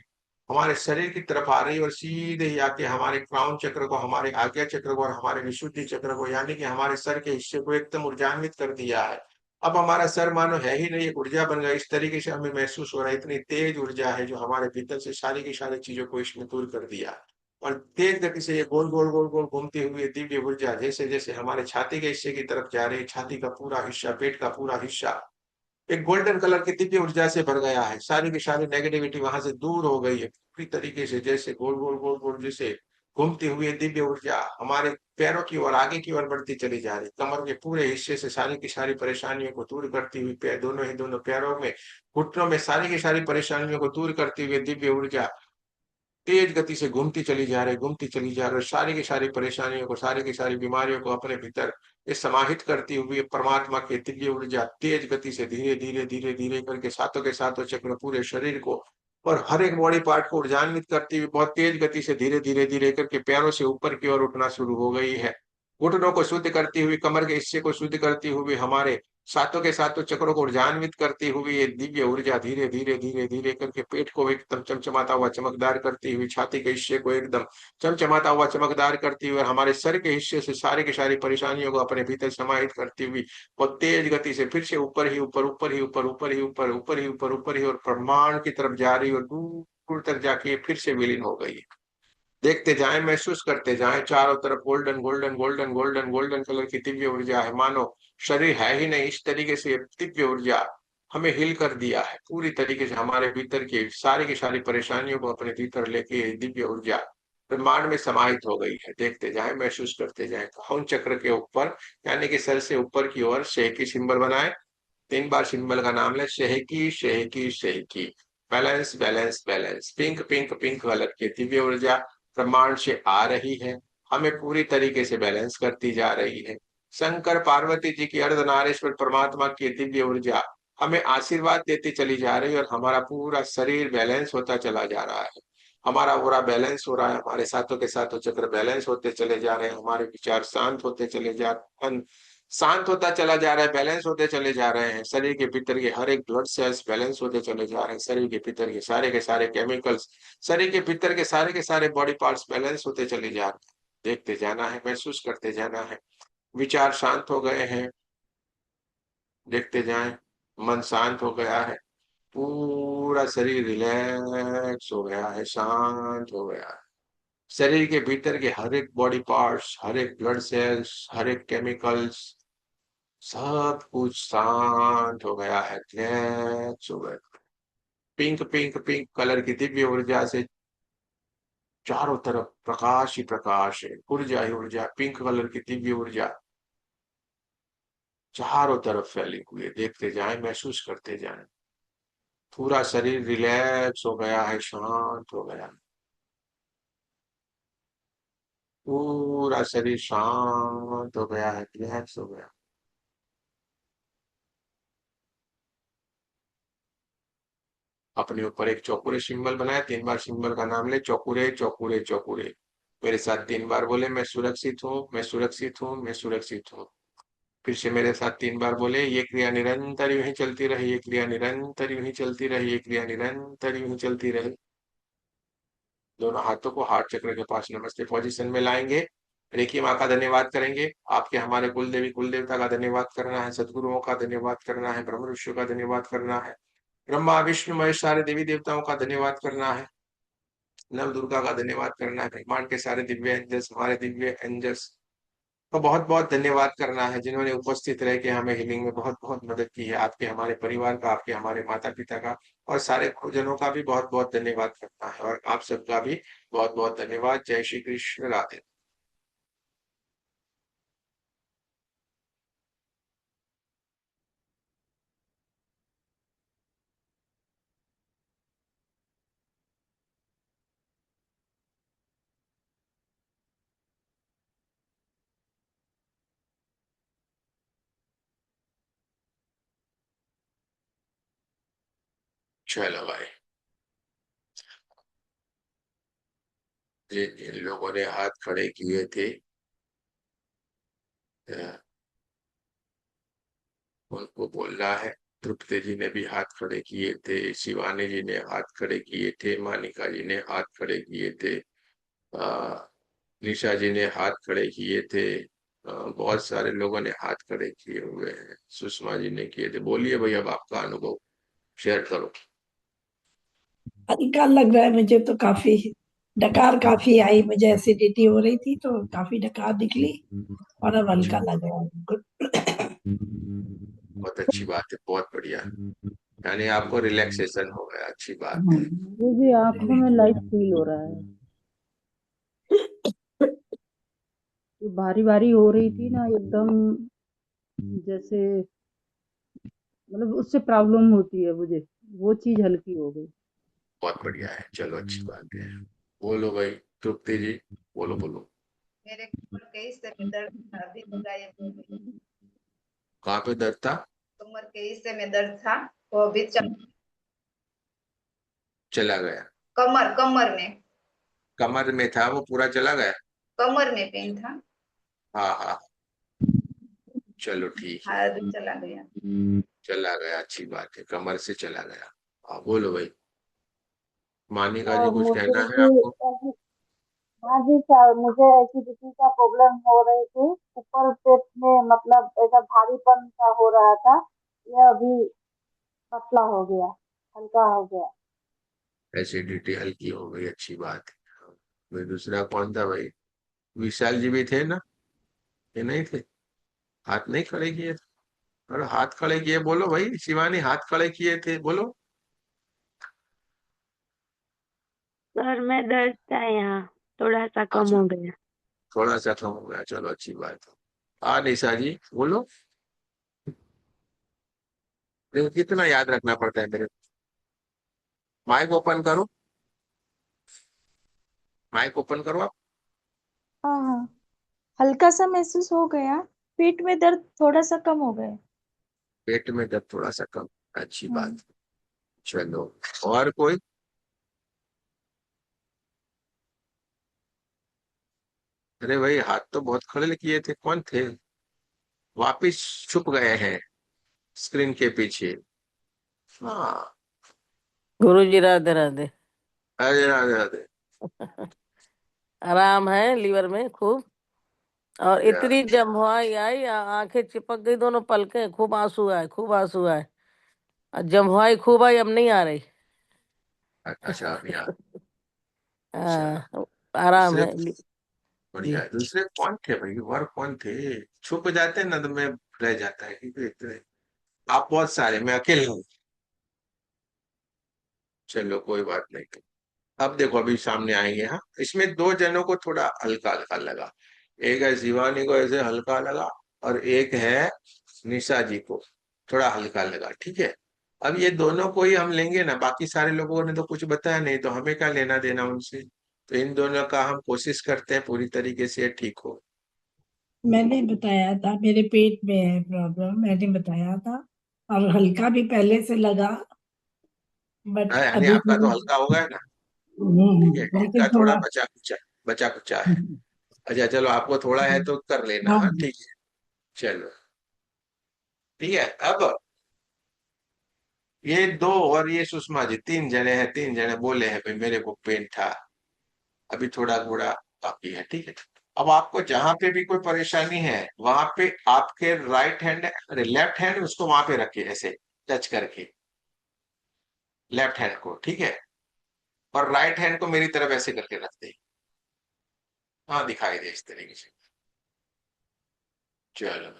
हमारे शरीर की तरफ आ रही है, और सीधे ही आके हमारे क्राउन चक्र को, हमारे आज्ञा चक्र को, और हमारे विशुद्धि चक्र को, यानी कि हमारे सर के हिस्से को एकदम ऊर्जान्वित कर दिया है। अब हमारा सर मानो है ही नहीं, एक ऊर्जा बन गया, इस तरीके से हमें महसूस हो रहा है, इतनी तेज ऊर्जा है जो हमारे भीतर से सारी की सारी चीजों को इसने दूर कर दिया। और तेज गति से ये गोल गोल गोल गोल घूमती हुई ये दिव्य ऊर्जा जैसे जैसे हमारे छाती के हिस्से की तरफ जा रही है, छाती का पूरा हिस्सा, पेट का पूरा हिस्सा एक गोल्डन कलर की दिव्य ऊर्जा से भर गया है, सारी की सारी नेगेटिविटी वहां से दूर हो गई है पूरी तरीके से, जैसे गोल गोल गोल गोल जैसे घूमती हुई दिव्य ऊर्जा हमारे पैरों की ओर, आगे की ओर बढ़ती चली जा रही, कमर के पूरे हिस्से से सारी की सारी परेशानियों को दूर करती हुई, पैर दोनों ही दोनों पैरों में, घुटनों में सारी की सारी परेशानियों को दूर करती हुई दिव्य ऊर्जा तेज गति से घूमती चली जा रही, घूमती चली जा रही, सारी की सारी परेशानियों को, सारी की सारी बीमारियों को अपने भीतर ये समाहित करती हुई परमात्मा की दिव्य ऊर्जा तेज गति से धीरे धीरे धीरे धीरे करके सातों के सातों चक्र पूरे शरीर को और हर एक बॉडी पार्ट को ऊर्जान्वित करती हुई बहुत तेज गति से धीरे धीरे धीरे करके पैरों से ऊपर की ओर उठना शुरू हो गई है, घुटनों को शुद्ध करती हुई, कमर के हिस्से को शुद्ध करती हुई, हमारे सातों के सातों चक्रों को ऊर्जान्वित करती हुई ये दिव्य ऊर्जा धीरे धीरे धीरे धीरे करके पेट को एकदम चमचमाता हुआ चमकदार करती हुई, छाती के हिस्से को एकदम चमचमाता हुआ चमकदार करती हुई और हमारे सर के हिस्से से सारी की सारी परेशानियों को अपने भीतर समाहित करती हुई बहुत तेज गति से फिर से ऊपर ही ऊपर, ऊपर ही ऊपर, ऊपर ही ऊपर, ऊपर ही ऊपर, ऊपर ही और ब्रह्मांड की तरफ जा रही और दूर दूर तक जाके फिर से विलीन हो गई। देखते जाएं, महसूस करते जाएं, चारों तरफ golden golden golden golden golden colour की दिव्य ऊर्जा है, मानो शरीर है ही नहीं, इस तरीके से ये दिव्य ऊर्जा हमें हिल कर दिया है पूरी तरीके से, हमारे भीतर की सारी परेशानियों को अपने भीतर लेके ये दिव्य ऊर्जा ब्रह्मांड में समाहित हो गई है। देखते जाएं, महसूस करते जाएं, हवन चक्र के ऊपर यानी कि सर से ऊपर की ओर शेह की सिंबल बनाए, 3 बार सिंबल का नाम ले, शेहकी शेहकी शेहकी, balance balance balance, pink pink pink colour की दिव्य ऊर्जा ब्रह्मांड से आ रही है, हमें पूरी तरीके से बैलेंस करती जा रही है। शंकर पार्वती जी की अर्धनारीश्वर परमात्मा की दिव्य ऊर्जा हमें आशीर्वाद देती चली जा रही है और हमारा पूरा शरीर बैलेंस होता चला जा रहा है, हमारा पूरा बैलेंस हो रहा है, हमारे साथों के साथों चक्र बैलेंस होते चले जा रहे हैं, हमारे विचार शांत होते चले जा रहे हैं, शांत होता चला जा रहा है, बैलेंस होते चले जा रहे हैं, शरीर के भीतर के हर एक ब्लड सेल्स बैलेंस होते चले जा रहे हैं, शरीर के भीतर के सारे केमिकल्स, शरीर के सारे बॉडी पार्ट्स बैलेंस होते चले जा रहे हैं। देखते जाना है, महसूस करते जाना है, विचार शांत हो गए हैं, देखते जाएं, मन शांत हो गया है, पूरा शरीर रिलैक्स हो गया है, शांत हो गया है, शरीर के भीतर के हर एक बॉडी पार्ट्स, हर एक ब्लड सेल्स, हर एक केमिकल्स, सब कुछ शांत हो गया है, रिलैक्स हो गया। पिंक पिंक पिंक कलर की दिव्य ऊर्जा से चारों तरफ प्रकाश ही प्रकाश है, ऊर्जा ही ऊर्जा, पिंक कलर की दिव्य ऊर्जा चारों तरफ फैली हुई है। देखते जाएं, महसूस करते जाएं, पूरा शरीर रिलैक्स हो गया है, शांत हो गया, पूरा शरीर शांत हो गया है, रिलैक्स हो गया। अपने ऊपर एक चौकुरे सिंबल बनाए, 3 बार सिंबल का नाम ले, चौकुरे चौकुरे चौकुरे, मेरे साथ 3 बार बोले, मैं सुरक्षित हूँ, मैं सुरक्षित हूँ, मैं सुरक्षित हूँ। फिर से मेरे साथ 3 बार बोले, ये क्रिया निरंतर यूं ही चलती रहे, ये क्रिया निरंतर यूं ही चलती रहे, ये क्रिया निरंतर यूं ही चलती रहे। दोनों हाथों को हार्ट चक्र के पास नमस्ते पोजीशन में लाएंगे, रेखी माँ का धन्यवाद करेंगे, आपके हमारे कुल देवी कुल देवता का धन्यवाद करना है, सदगुरुओं का धन्यवाद करना है, ब्रह्म ऋषियों का धन्यवाद करना है, ब्रह्मा विष्णु महेश सारे देवी देवताओं का धन्यवाद करना है, नव दुर्गा का धन्यवाद करना है, ब्रह्मांड के सारे दिव्य एंजल्स, हमारे दिव्य एंजल्स को बहुत बहुत धन्यवाद करना है, जिन्होंने उपस्थित रह के हमें हीलिंग में बहुत बहुत मदद की है, आपके हमारे परिवार का, आपके हमारे माता पिता का और सारे गुरुजनों का भी बहुत बहुत धन्यवाद करना है और आप सबका भी बहुत बहुत धन्यवाद। जय श्री कृष्ण, राधे। चलो भाई, जिन जिन लोगों ने हाथ खड़े किए थे उनको बोलना है। तृप्ति जी ने भी हाथ खड़े किए थे, शिवानी जी ने हाथ खड़े किए थे, मानिका जी ने हाथ खड़े किए थे, निशा जी ने हाथ खड़े किए थे, और बहुत सारे लोगों ने हाथ खड़े किए हुए हैं, सुषमा जी ने किए थे। बोलिए भाई, अब आपका अनुभव शेयर करो। हल्का लग रहा है मुझे तो काफी। डकार काफी आई, मुझे एसिडिटी हो रही थी तो काफी डकार निकली। और अब हल्का लग रहा है बिल्कुल। बहुत अच्छी बात है, बहुत बढ़िया। यानी आपको रिलैक्सेशन हो गया, अच्छी बात है। मुझे आंखों में लाइट फील हो रहा है। जो भारी भारी हो रही थी ना एकदम, जैसे मतलब उससे प्रॉब्लम होती है मुझे, वो चीज हल्की हो गई। बहुत बढ़िया है, चलो अच्छी बात है। बोलो भाई, तृप्ति जी, बोलो बोलो। मेरे कमर के हिस्से में दर्द था, अभी तो गायब हो गई। कहाँ पे दर्द था? कमर के हिस्से में दर्द था, वो अभी चला गया? कमर कमर में, कमर में था वो, पूरा चला गया? कमर में पेन था। हाँ हाँ, चलो ठीक है। हाँ, अभी चला गया। चला गया, अच्छी बात है, कमर से चला गया। हाँ बोलो भाई, मानिका जी और कुछ मुझे कहना है भी आपको? हाँ जी सर, मुझे एसिडिटी का प्रॉब्लम हो रही थी। ऊपर पेट में मतलब ऐसा भारीपन सा हो रहा था। यह अभी पतला हो गया, हल्का हो गया। एसिडिटी हल्की हो गई, अच्छी बात है। भाई दूसरा कौन था भाई? विशाल जी भी थे ना? ये नहीं थे? हाथ नहीं खड़े किए थे? अरे हाथ खड़े किए, बोलो भाई, शिवानी हाथ खड़े किए थे, बोलो। सर मैं दर्द था यहाँ, थोड़ा सा कम अच्छा, हो गया। थोड़ा सा कम हो गया, चलो अच्छी बात है। हाँ निशा जी बोलो। देखो कितना याद रखना पड़ता है मेरे। माइक ओपन करो, माइक ओपन करो आप। हाँ हाँ, हल्का सा महसूस हो गया। पेट में दर्द थोड़ा सा कम हो गया। पेट में दर्द थोड़ा सा कम, अच्छी बात हम्म। है। चलो, और कोई? अरे भाई हाथ तो बहुत खड़े किए थे, कौन थे? वापिस छुप गए हैं स्क्रीन के पीछे। हाँ। गुरु जी राधे राधे। अरे राधे राधे। आराम है लीवर में खूब। और या, इतनी जम्हाई आई, आंखें चिपक गई, दोनों पलकें, खूब आंसू आए, खूब आंसू आए। और जम्हाई खूब आई, अब नहीं आ रही। अच्छा अभी यार। चलो, हाँ, आराम दूसरे, है बढ़िया जी। है। दूसरे कौन थे भाई, और कौन थे? छुप जाते ना तो मैं रह जाता है, क्योंकि इतने आप बहुत सारे, मैं अकेले हूँ। चलो कोई बात नहीं। अब देखो, अभी सामने आएंगे। हाँ, इसमें दो जनों को थोड़ा हल्का हल्का लगा। एक है शिवानी को ऐसे हल्का लगा, और एक है निशा जी को थोड़ा हल्का लगा, ठीक है। अब ये दोनों को ही हम लेंगे ना, बाकी सारे लोगों ने तो कुछ बताया नहीं, तो हमें क्या लेना देना उनसे। तो इन दोनों का हम कोशिश करते हैं पूरी तरीके से ये ठीक हो। मैंने बताया था मेरे पेट में है प्रॉब्लम, मैंने बताया था। और हल्का भी पहले से लगा, बट यानी अभी आपका तो थोड़ा। हल्का होगा है ना? ठीक है, लेकिन इनका थोड़ा थोड़ा। बचा कुचा, बचा कुचा है। अच्छा चलो, आपको थोड़ा है तो कर लेना, हाँ हाँ ठीक है। चलो ठीक है। अब ये दो और ये सुषमा जी, तीन जने हैं, तीन जने बोले हैं भाई मेरे को पेन था, अभी थोड़ा थोड़ा बाकी है, ठीक है। अब आपको जहां पे भी कोई परेशानी है, वहां पे आपके राइट हैंड, अरे लेफ्ट हैंड, उसको वहां पे रखिए ऐसे, टच करके लेफ्ट हैंड को, ठीक है। और राइट हैंड को मेरी तरफ ऐसे करके रख दे। हाँ दिखाई दे इस तरीके से। चलो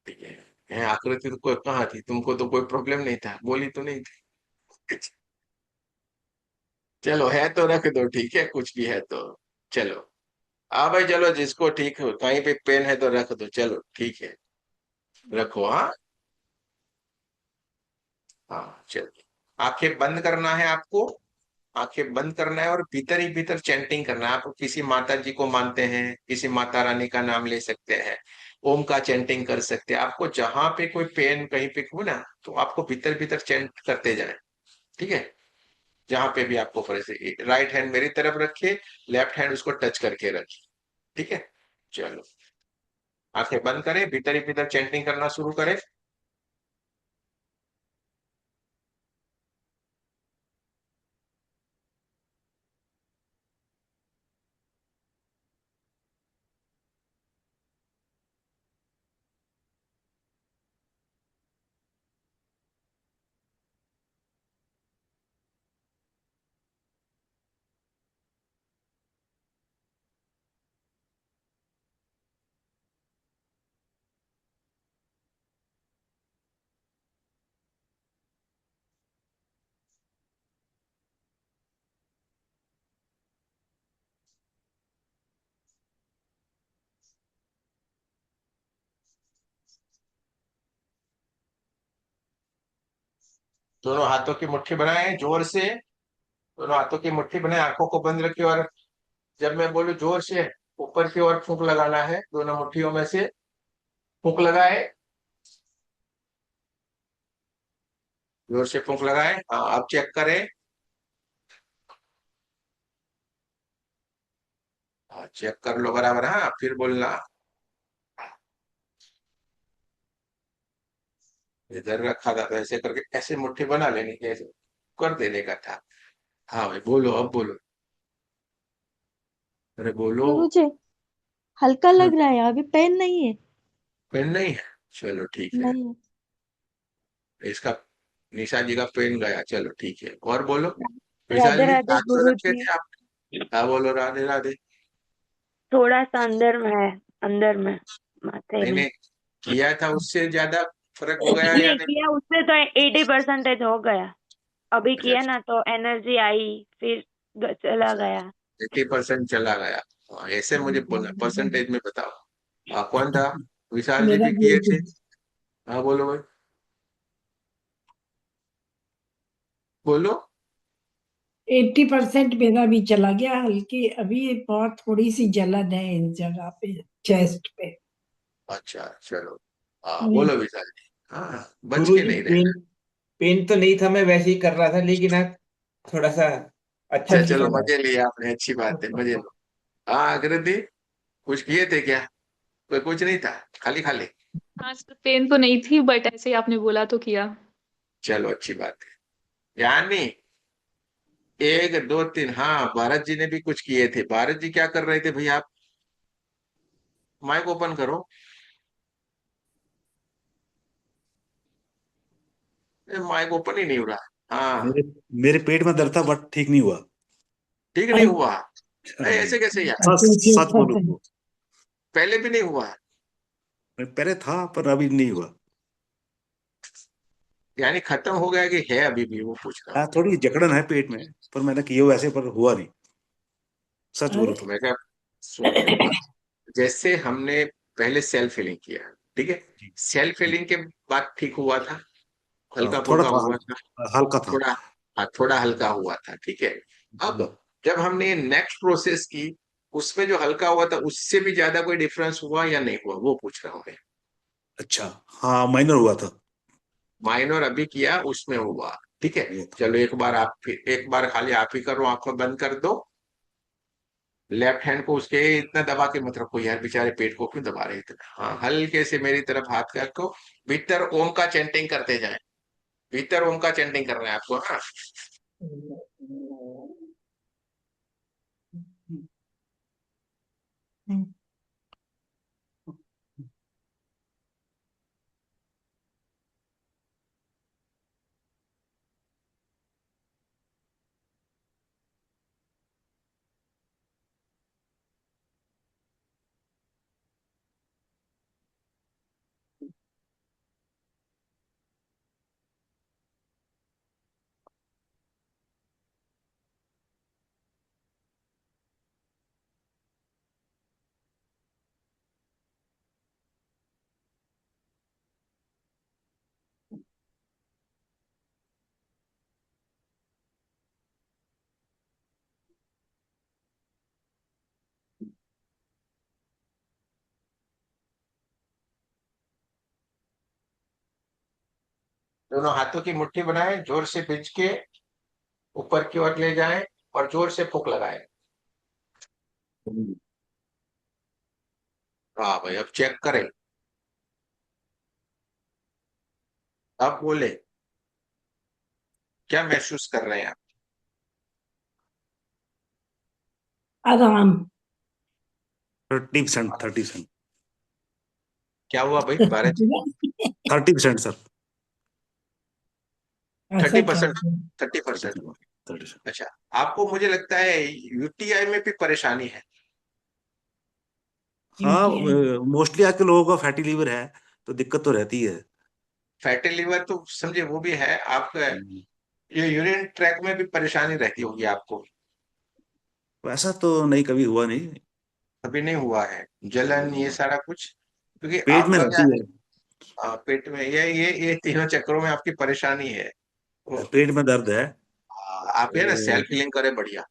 ठीक है। आकृति तो कोई कहाँ थी, तुमको तो कोई प्रॉब्लम नहीं था, बोली तो नहीं थी। चलो है तो रख दो, ठीक है, कुछ भी है तो। चलो, हाँ भाई चलो, जिसको ठीक हो, कहीं पे पेन है तो रख दो, चलो ठीक है, रखो। हाँ हाँ चलिए। आंखें बंद करना है आपको, आंखें बंद करना है, और भीतर ही भीतर चैंटिंग करना है। आप किसी माता जी को मानते हैं, किसी माता रानी का नाम ले सकते हैं, ओम का चैंटिंग कर सकते हैं। आपको जहां पे कोई पेन कहीं पे हो ना, तो आपको भीतर भीतर चैंट करते जाए, ठीक है। जहां पे भी आपको परेशानी, राइट हैंड मेरी तरफ रखिए, लेफ्ट हैंड उसको टच करके रखिए, ठीक है। चलो, आंखें बंद करें, भीतर ही भीतर चैंटिंग करना शुरू करें। दोनों हाथों की मुट्ठी बनाए जोर से, दोनों हाथों की मुट्ठी बनाए, आंखों को बंद रखिए, और जब मैं बोलूं जोर से ऊपर की ओर फूंक लगाना है, दोनों मुट्ठियों में से फूंक लगाए, जोर से फूंक लगाए। हाँ, आप चेक करें। हाँ, चेक कर लो बराबर। हाँ, फिर बोलना। इधर रखा था तो ऐसे करके ऐसे मुट्ठी बना लेनी थी, ऐसे कर देने का था। हाँ भाई, बोलो, अब बोलो। अरे बोलो। गुरुजी हल्का हम्म, लग रहा है, अभी पेन नहीं है। पेन नहीं है? चलो ठीक है। नहीं। इसका निशा जी का पेन गया, चलो ठीक है। और बोलो। विशाल राधे जी, राधे हाथ तो गुरु रखे जी। थे आप। हाँ बोलो, राधे राधे। थोड़ा सा अंदर में है, अंदर में, माथे नहीं में। नहीं, किया था उससे ज्यादा फर्क हो गया या नहीं नहीं? किया उससे तो 80% हो गया। अभी अच्छा, किया ना तो एनर्जी आई, फिर चला गया। 80% चला गया। हाँ, ऐसे मुझे बोलना, परसेंटेज में बताओ। हाँ, कौन था? विशाल जी मेरा भी भी किए थे। हाँ बोलो भाई, बोलो। 80% मेरा भी चला गया, हल्की अभी बहुत थोड़ी सी जलन है इस जगह पे, चेस्ट पे। अच्छा चलो। हाँ नहीं, बोलो विशाल जी। हाँ, बच गुरु के जी नहीं पेन, रहना। पेन तो नहीं था, मैं वैसे ही कर रहा था, लेकिन आज थोड़ा सा अच्छा अच्छा फील चलो, हो रहा मजे लिए आपने, अच्छी बात है, मजे लो। हाँ आकृति, कुछ किए थे क्या? कोई कुछ नहीं था, खाली खाली? हाँ सर, पेन तो नहीं थी बट ऐसे ही आपने बोला तो किया। चलो अच्छी बात है। यानी एक दो तीन, हाँ भारत जी ने भी कुछ किए थे। भारत जी क्या कर रहे थे भैया? आप माइक ओपन करो। माइक ओपन ही नहीं हो रहा। हाँ, मेरे मेरे पेट में दर्द था बट ठीक नहीं हुआ। ठीक नहीं हुआ? हाँ जी। ऐसे कैसे यार? सच अच्छा सच अच्छा बोलूं अच्छा। तो पहले भी नहीं हुआ? पहले था पर अभी नहीं हुआ। यानी खत्म हो गया कि है अभी भी, वो पूछ रहा हूँ। हाँ, थोड़ी जकड़न है पेट में, पर मैंने किया वैसे पर हुआ नहीं, सच बोलूं अरे तो। मैं क्या, सुनो, जैसे हमने पहले सेल्फ हीलिंग किया, ठीक है? जी सेल्फ जी। हीलिंग के बाद ठीक हुआ था, हाँ, हल्का थोड़ा फुल्का था, हुआ था, हल्का था। थोड़ा। हाँ, थोड़ा हल्का हुआ था, ठीक है। अब जब हमने नेक्स्ट प्रोसेस की, उसमें जो हल्का हुआ था उससे भी ज्यादा कोई डिफरेंस हुआ या नहीं हुआ, वो पूछ रहा हूँ मैं। अच्छा, हाँ माइनर हुआ था। माइनर अभी किया, उसमें हुआ, ठीक है। हुआ था। चलो एक बार आप, फिर एक बार खाली आप ही करो, आंखें बंद कर दो। लेफ्ट हैंड को उसके इतना दबा के मत रखो यार, बेचारे पेट को क्यों दबा रहे इतना? हाँ, हल्के से मेरी तरफ हाथ रखो, भीतर ओम का चैंटिंग करते जाए, भीतर ओम का चैंटिंग करना है आपको। हाँ, दोनों हाथों की मुट्ठी बनाएं, जोर से खींच के ऊपर की ओर ले जाएं, और जोर से फूंक लगाएं। हाँ भाई, अब चेक करें, अब बोले क्या महसूस कर रहे हैं आप? आराम। 30%, 30%। क्या हुआ भाई भारत जी? 30% सर। थर्टी ऐसा क्या परसेंट है? 30%। 30%। अच्छा, आपको मुझे लगता है यूटीआई में भी परेशानी है। हाँ, यूटीआई। मोस्टली आजकल लोगों का फैटी लीवर है, तो दिक्कत तो रहती है। फैटी लिवर तो समझे, वो भी है आपका। हम्म। ये यूरिन ट्रैक में भी परेशानी रहती होगी आपको। वैसा तो नहीं, कभी हुआ नहीं। अभी नहीं हुआ है जलन, ये सारा कुछ? क्योंकि पेट में आपका क्या रहती है, है। पेट में ये तीनों चक्रों में आपकी परेशानी है। पेट में दर्द है। आप ये ना और सेल्फ हीलिंग करें बढ़िया।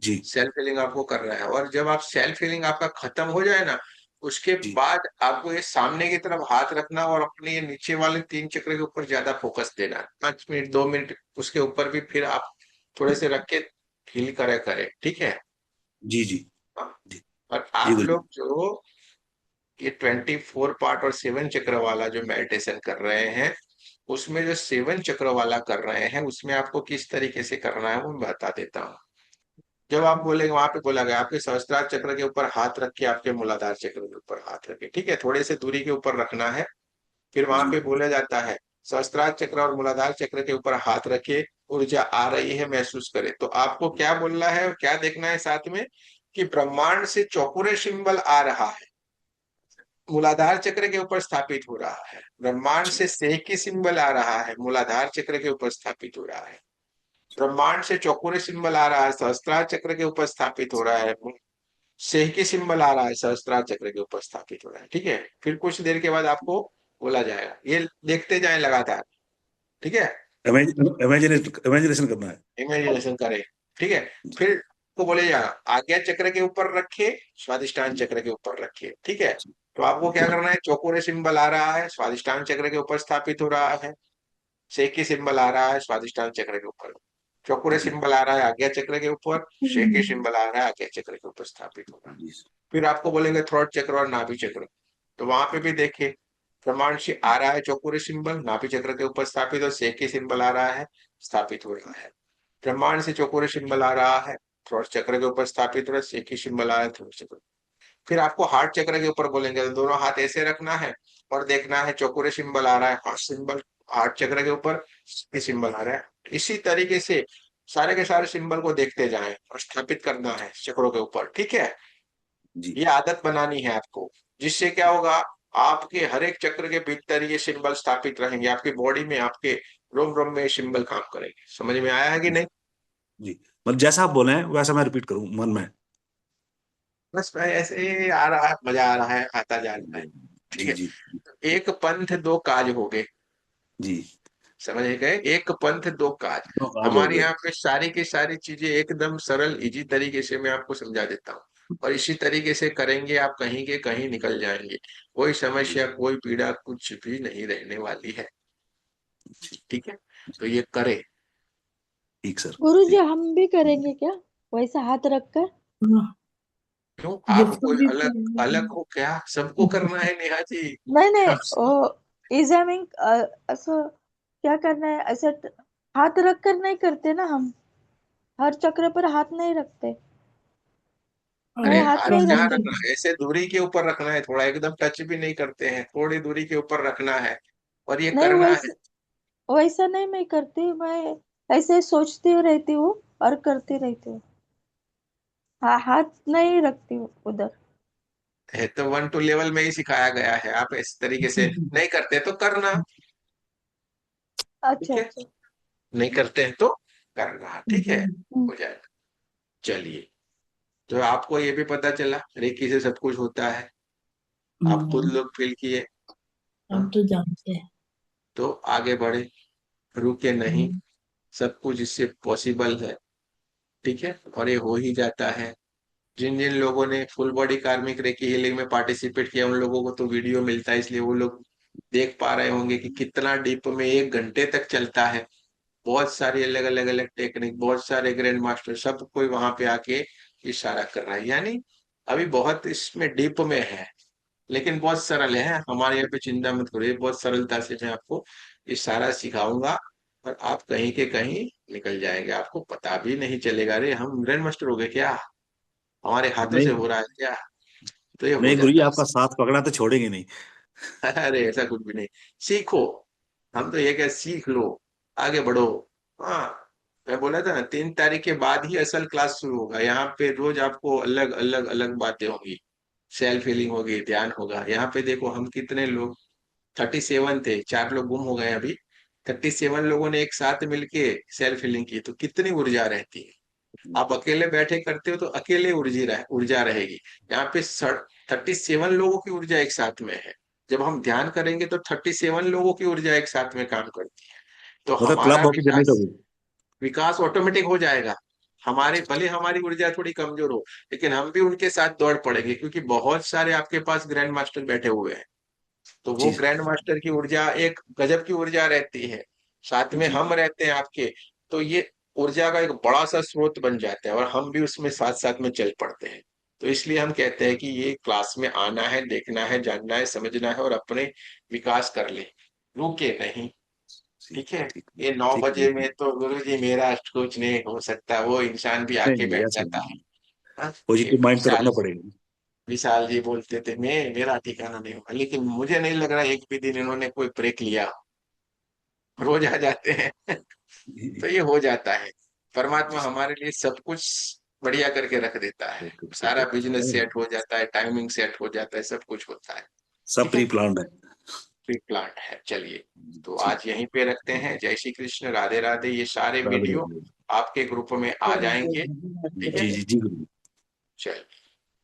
जी सेल्फ हीलिंग आपको करना है, और जब आप सेल्फ हीलिंग आपका खत्म हो जाए ना, उसके जी बाद आपको ये सामने की तरफ हाथ रखना और अपने ये नीचे वाले 3 चक्र के ऊपर ज्यादा फोकस देना है। 5 मिनट 2 मिनट उसके ऊपर भी फिर आप थोड़े से रख के हील करे, ठीक है। जी जी हाँ। जी और जी आप गुरु जी। लोग जो ये 24 पार्ट और 7 चक्र वाला जो मेडिटेशन कर रहे हैं, उसमें जो 7 चक्र वाला कर रहे हैं उसमें आपको किस तरीके से करना है वो मैं बता देता हूँ। जब आप बोलेंगे, वहां पे बोला गया आपके सहस्त्रार चक्र के ऊपर हाथ रख के आपके मूलाधार चक्र के ऊपर हाथ रखे, ठीक है, थोड़े से दूरी के ऊपर रखना है। फिर वहां जी पे बोला जाता है सहस्त्रार चक्र और मूलाधार चक्र के ऊपर हाथ रखे, ऊर्जा आ रही है महसूस करे। तो आपको क्या बोलना है और क्या देखना है साथ में, कि ब्रह्मांड से चौकोरे सिंबल आ रहा है, मूलाधार चक्र के ऊपर स्थापित हो रहा है। ब्रह्मांड से सेकी सिंबल आ रहा है, मूलाधार चक्र के ऊपर स्थापित हो रहा है। ब्रह्मांड से चौकोरे सिंबल आ रहा है, सहस्त्रार चक्र के ऊपर स्थापित हो रहा है। सेहकी सिंबल आ रहा है, सहस्त्रार चक्र के ऊपर स्थापित हो रहा है, ठीक है। फिर कुछ देर के बाद आपको बोला जाएगा, ये देखते जाएं लगातार, ठीक है। इमेजिनेशन करना है। इमेजिनेशन करें, ठीक है। फिर को बोले जाएगा आज्ञा चक्र के ऊपर रखे, स्वादिष्टान चक्र के ऊपर रखे, ठीक है। तो आपको क्या करना है, चौकोरे सिंबल आ रहा है, स्वादिष्टान चक्र के ऊपर स्थापित हो रहा है। सेकी सिंबल आ रहा है, स्वादिष्टान चक्र के ऊपर। चौकोरे जी सिंबल आ रहा है आज्ञा चक्र के ऊपर, सेकी सिंबल आ रहा है आज्ञा चक्र के ऊपर स्थापित हो रहा है। जी फिर आपको बोलेंगे थ्रोट चक्र और नाभि चक्र, तो वहां पे भी देखिए प्रमाण से आ रहा है चौकोरे सिंबल, नाभि चक्र के ऊपर स्थापित, और सेकी सिंबल आ रहा है, स्थापित हो रहा है। ब्रह्मांड से चौकोरे सिंबल आ रहा है, थ्रोट चक्र के ऊपर स्थापित हो रहा है, सेकी सिंबल आ रहा है थ्रोट चक्र। फिर आपको हार्ट चक्र के ऊपर बोलेंगे तो दोनों हाथ ऐसे रखना है और देखना है चौकोरे सिंबल आ रहा है, हार्ट सिंबल हार्ट चक्र के ऊपर, सेकी सिंबल आ रहा है। इसी तरीके से सारे के सारे सिंबल को देखते जाएं और स्थापित करना है चक्रों के ऊपर, ठीक है। जी ये आदत बनानी है आपको, जिससे क्या होगा, आपके हर एक चक्र के भीतर ये सिंबल स्थापित रहेंगे, आपकी बॉडी में, आपके रोम रोम में सिंबल काम करेंगे। समझ में आया है कि नहीं? जी मतलब जैसा आप बोले हैं वैसा मैं रिपीट करूं मन में। बस भाई ऐसे ही आ रहा है, मजा आ रहा है, आता जा रहा है, ठीक जी है। जी एक पंथ दो काज हो गए, जी समझ गए, एक पंथ दो काज। तो आज हो हमारे गए। यहाँ पे सारी की सारी चीजें एकदम सरल इजी तरीके से मैं आपको समझा देता हूँ, और इसी तरीके से करेंगे आप कहीं के कहीं निकल जाएंगे। कोई समस्या कोई पीड़ा कुछ भी नहीं रहने वाली है, ठीक है। तो ये करे। ठीक सर। गुरुजी ठीक। हम भी करेंगे क्या वैसा हाथ रखकर? क्यों आप जिसको कोई भी अलग अलग हो क्या, सबको करना है नेहा जी। नहीं नहीं, आप ओ एग्जामिंग ऐसा क्या करना है ऐसा हाथ रख कर नहीं करते ना हम, हर चक्र पर हाथ नहीं रखते, अरे मैं हाथ हाथ नहीं क्या रखती। रखना है, ऐसे दूरी के ऊपर रखना है, थोड़ा एकदम टच भी नहीं करते हैं, थोड़ी दूरी के ऊपर रखना है और ये नहीं करना है। वैसा वैसा नहीं मैं करती, मैं ऐसे सोचती रहती हूँ और करती रहती हूँ, हाँ हाथ नहीं रखती हूँ उधर। है तो 1 2 लेवल में ही सिखाया गया है, आप इस तरीके से नहीं करते तो करना, अच्छा ठीक है। अच्छा। नहीं करते हैं तो करना, ठीक है, हम्म, हो जाएगा। चलिए, तो आपको ये भी पता चला रेकी से सब कुछ होता है, आप खुद लोग फील किए। हाँ, हम तो जानते हैं। तो आगे बढ़े, रुके नहीं, सब कुछ इससे पॉसिबल है, ठीक है, और ये हो ही जाता है। जिन जिन लोगों ने फुल बॉडी कार्मिक रेकी हीलिंग में पार्टिसिपेट किया उन लोगों को तो वीडियो मिलता है, इसलिए वो लोग देख पा रहे होंगे कि कितना डीप में 1 घंटे तक चलता है। बहुत सारी अलग अलग अलग टेक्निक, बहुत सारे ग्रैंड मास्टर, सब कोई वहां पे आके इशारा कर रहा है, यानी अभी बहुत इसमें डीप में है, लेकिन बहुत सरल है। हमारे यहाँ पे चिंता मत करिए, बहुत सरलता से मैं आपको इशारा सिखाऊंगा और आप कहीं के कहीं निकल जाएंगे, आपको पता भी नहीं चलेगा। अरे हम ग्रैंड मास्टर हो गए क्या, हमारे हाथों से नहीं हो रहा है क्या, तो ये हो नहीं गुरु जी जाता है। आपका साथ पकड़ा तो छोड़ेंगे नहीं। अरे ऐसा कुछ भी नहीं, सीखो, हम तो ये क्या, सीख लो, आगे बढ़ो। हाँ, मैं बोला था ना 3 तारीख के बाद ही असल क्लास शुरू होगा, यहाँ पे रोज आपको अलग अलग अलग बातें होंगी, सेल्फ हीलिंग होगी, ध्यान होगा। यहाँ पे देखो हम कितने लोग, 37 थे, 4 लोग गुम हो गए अभी। 37 लोगों ने एक साथ मिलके सेल्फ हीलिंग की, तो कितनी ऊर्जा रहती है। आप अकेले बैठे करते हो तो अकेले ऊर्जा रहेगी। यहाँ पे 37 लोगों की ऊर्जा एक साथ में है। जब हम ध्यान करेंगे तो 37 लोगों की ऊर्जा एक साथ में काम करती है। तो मतलब हमारा क्लब होके जनरेटर हो। विकास ऑटोमेटिक हो जाएगा। हमारे भले हमारी ऊर्जा थोड़ी कमजोर हो, लेकिन हम भी उनके साथ दौड़ पड़ेंगे, क्योंकि बहुत सारे आपके पास ग्रैंड मास्टर बैठे हुए हैं। तो वो जी ग्रैंड मास्टर की ऊर्जा एक गजब की ऊर्जा रहती है, साथ में जी हम रहते हैं आपके। तो ये ऊर्जा का एक बड़ा सा स्रोत बन जाता है, और हम भी उसमें साथ साथ में चल पड़ते हैं। तो इसलिए हम कहते हैं कि ये क्लास में आना है, देखना है, जानना है, समझना है, और अपने विकास कर ले, रुके नहीं। ठीक है। ठीक ये 9 बजे ठीक। में तो गुरु जी मेरा कुछ नहीं हो सकता, वो इंसान भी नहीं आके नहीं बैठ ऐसा जाता है। हाँ, ये पॉजिटिव माइंड तो विशाल रखना पड़ेगा। विशाल जी बोलते थे मैं मेरा ठिकाना नहीं होगा, लेकिन मुझे नहीं लग रहा एक भी दिन इन्होंने कोई ब्रेक लिया। रोज आ जाते हैं। तो ये हो जाता है। परमात्मा हमारे लिए सब कुछ बढ़िया करके रख देता है। सारा बिजनेस सेट हो जाता है, टाइमिंग सेट हो जाता है, सब कुछ होता है। सब ठीक है। प्री प्लान्ड है। प्री प्लांट है। चलिए, तो ठीक आज यहीं पे रखते हैं। जय श्री कृष्ण, राधे राधे। ये सारे राधे वीडियो राधे। आपके ग्रुप में आ जाएंगे। ठीक है। जी जी जी गुरु। चलिए,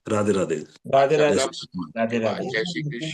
राधे राधे। राधे तब राधे। तक जय श्री कृष्ण। राधे धन्यवाद। राधे। जय श्री कृष्ण।